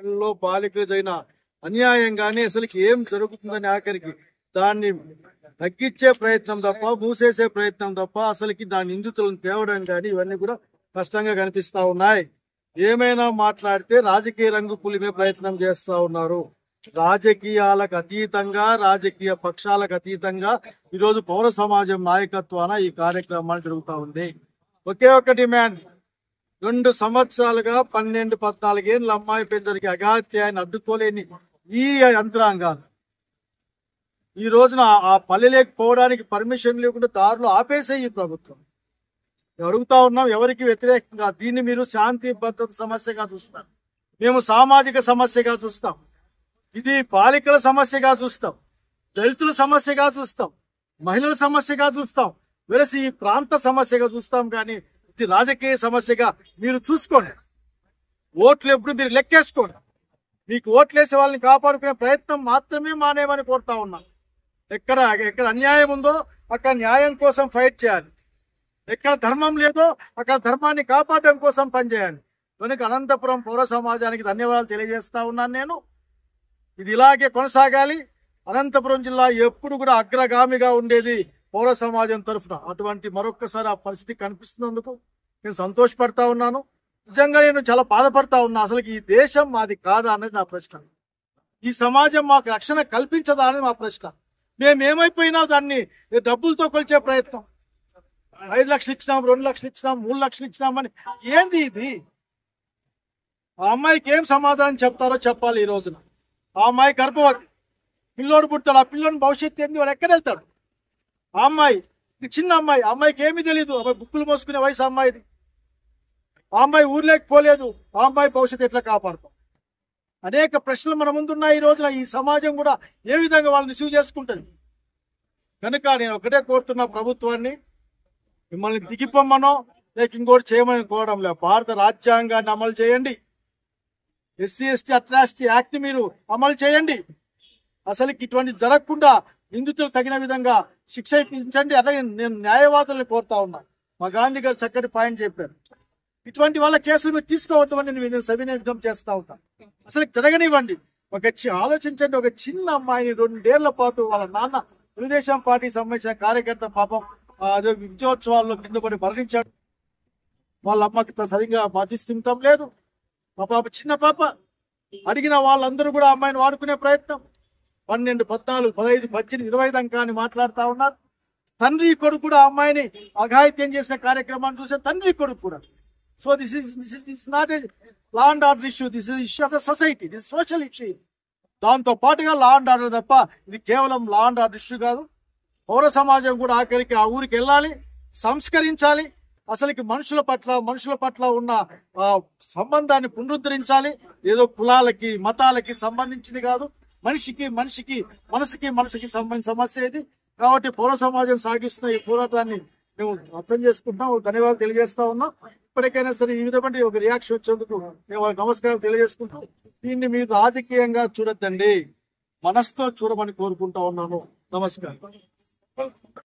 పాఠశాలలో బాలికలు జరిగిన అన్యాయం కానీ అసలుకి ఏం జరుగుతుందని ఆఖరికి దాన్ని తగ్గించే ప్రయత్నం తప్ప, మూసేసే ప్రయత్నం తప్ప అసలుకి దాని నిందితులను తేవడం కానీ ఇవన్నీ కూడా కష్టంగా కనిపిస్తా ఉన్నాయి. ఏమైనా మాట్లాడితే రాజకీయ రంగు పులిమే ప్రయత్నం చేస్తా ఉన్నారు. రాజకీయాలకు అతీతంగా, రాజకీయ పక్షాలకు అతీతంగా ఈరోజు పౌర సమాజం నాయకత్వాన ఈ కార్యక్రమాలు జరుగుతూ ఉంది. ఒకే ఒక డిమాండ్, 2 సంవత్సరాలుగా 12-14 ఏళ్ళ అమ్మాయి పెద్దరికి అగాత్యాన్ని అడ్డుకోలేని ఈ యంత్రాంగాలు ఈ రోజున ఆ పల్లెలోకి పోవడానికి పర్మిషన్ లేకుండా దారులు ఆపేసే ఈ ప్రభుత్వం. అడుగుతా ఉన్నాం, ఎవరికి వ్యతిరేకంగా దీన్ని మీరు శాంతి భద్రత సమస్యగా చూస్తారు, మేము సామాజిక సమస్యగా చూస్తాం, ఇది బాలికల సమస్యగా చూస్తాం, దళితుల సమస్యగా చూస్తాం, మహిళల సమస్యగా చూస్తాం, వెరసి ఈ ప్రాంత సమస్యగా చూస్తాం. కానీ ఇది రాజకీయ సమస్యగా మీరు చూసుకోండి. ఓట్లు ఎప్పుడు మీరు లెక్కేసుకోండి. మీకు ఓట్లేసే వాళ్ళని కాపాడుకునే ప్రయత్నం మాత్రమే మానేమని కోరుతా ఉన్నాం. ఎక్కడ అన్యాయం ఉందో అక్కడ న్యాయం కోసం ఫైట్ చేయాలి, ఎక్కడ ధర్మం లేదో అక్కడ ధర్మాన్ని కాపాడడం కోసం పనిచేయాలి. కనుక అనంతపురం పౌర సమాజానికి ధన్యవాదాలు తెలియజేస్తా ఉన్నాను. నేను ఇది ఇలాగే కొనసాగాలి. అనంతపురం జిల్లా ఎప్పుడు కూడా అగ్రగామిగా ఉండేది పౌర సమాజం తరఫున. అటువంటి మరొక్కసారి ఆ పరిస్థితి కనిపిస్తున్నందుకు నేను సంతోషపడతా ఉన్నాను. నిజంగా నేను చాలా బాధపడతా ఉన్నా. అసలు ఈ దేశం మాది కాదా అనేది నా ప్రశ్న. ఈ సమాజం మాకు రక్షణ కల్పించదా అనేది మా ప్రశ్న. మేమేమైపోయినా దాన్ని డబ్బులతో కొలిచే ప్రయత్నం, 5 లక్షలు ఇచ్చినాం, 2 లక్షలు ఇచ్చినాం, 3 లక్షలు ఇచ్చినామని ఏంది ఇది? ఆ అమ్మాయికి ఏం సమాధానం చెప్తారో చెప్పాలి. ఈ రోజున ఆ అమ్మాయి గర్భవతి, పిల్లోడు పుట్టాడు, ఆ పిల్లోని భవిష్యత్తు ఏంది, వాడు ఎక్కడ వెళ్తాడు? ఆ అమ్మాయి చిన్న అమ్మాయి, ఆ అమ్మాయికి ఏమీ తెలియదు. అమ్మాయి బుక్కులు మోసుకునే వయసు అమ్మాయిది. ఆ అమ్మాయి ఊర్లోకి పోలేదు. ఆ అమ్మాయి భవిష్యత్తు ఎట్లా కాపాడుతాం? అనేక ప్రశ్నలు మన ముందున్నాయి. ఈ రోజున ఈ సమాజం కూడా ఏ విధంగా వాళ్ళని రిసీవ్ చేసుకుంటుంది? కనుక నేను ఒకటే కోరుతున్నా ప్రభుత్వాన్ని, మిమ్మల్ని దిగిపోమ్మనో లేక ఇంకోటి చేయమని కోరడం లేదు. భారత రాజ్యాంగాన్ని అమలు చేయండి. SC/ST అట్రాసిటీ యాక్ట్ మీరు అమలు చేయండి. అసలు ఇటువంటి జరగకుండా నిందితులు తగిన విధంగా శిక్ష ఇప్పించండి. అలాగే నేను న్యాయవాదులను కోరుతా ఉన్నా. మా గాంధీ గారు చక్కటి పాయింట్ చెప్పారు. ఇటువంటి వాళ్ళ కేసులు మీరు తీసుకోవద్దని నేను సవినయం చేస్తా ఉంటాను. అసలు జరగనివ్వండి. ఆలోచించండి, ఒక చిన్న అమ్మాయిని 2 ఏళ్ల పాటు వాళ్ళ నాన్న తెలుగుదేశం పార్టీకి సంబంధించిన కార్యకర్త పాపం అదే విజయోత్సవాల్లో కింద పడి మరణించాడు. వాళ్ళ అమ్మకి సరిగ్గా మతిస్థిమితం లేదు. మా పాప చిన్న పాప. అడిగిన వాళ్ళందరూ కూడా అమ్మాయిని వాడుకునే ప్రయత్నం. 12, 14, 15, 18, 20 దాకా అని మాట్లాడుతూ ఉన్నారు. తండ్రి కొడుకు కూడా అమ్మాయిని అఘాయిత్యం చేసిన కార్యక్రమాన్ని చూసే తండ్రి కొడుకు కూడా. So this is not a law and order issue, this is issue of the society, this social issue. దాంతో పాటుగా లా అండ్ ఆర్డర్ తప్ప ఇది కేవలం లా అండ్ ఆర్డర్ ఇష్యూ కాదు. పౌర సమాజం కూడా ఆఖరికి ఆ ఊరికి వెళ్ళాలి, సంస్కరించాలి. అసలుకి మనుషుల పట్ల ఉన్న సంబంధాన్ని పునరుద్ధరించాలి. ఏదో కులాలకి మతాలకి సంబంధించింది కాదు, మనిషికి మనసుకి సంబంధించిన సమస్య ఇది. కాబట్టి పౌర సమాజం సాగిస్తున్న ఈ పోరాటాన్ని మేము అర్థం చేసుకుంటాం. ధన్యవాదాలు తెలియజేస్తా ఉన్నాం. ఇప్పటికైనా సరే ఈ విధమైన ఒక రియాక్షన్ వచ్చేందుకు మేము వాళ్ళకి నమస్కారం తెలియజేసుకుంటాం. దీన్ని మీరు రాజకీయంగా చూడొద్దండి, మనసుతో చూడమని కోరుకుంటా ఉన్నాను. నమస్కారం.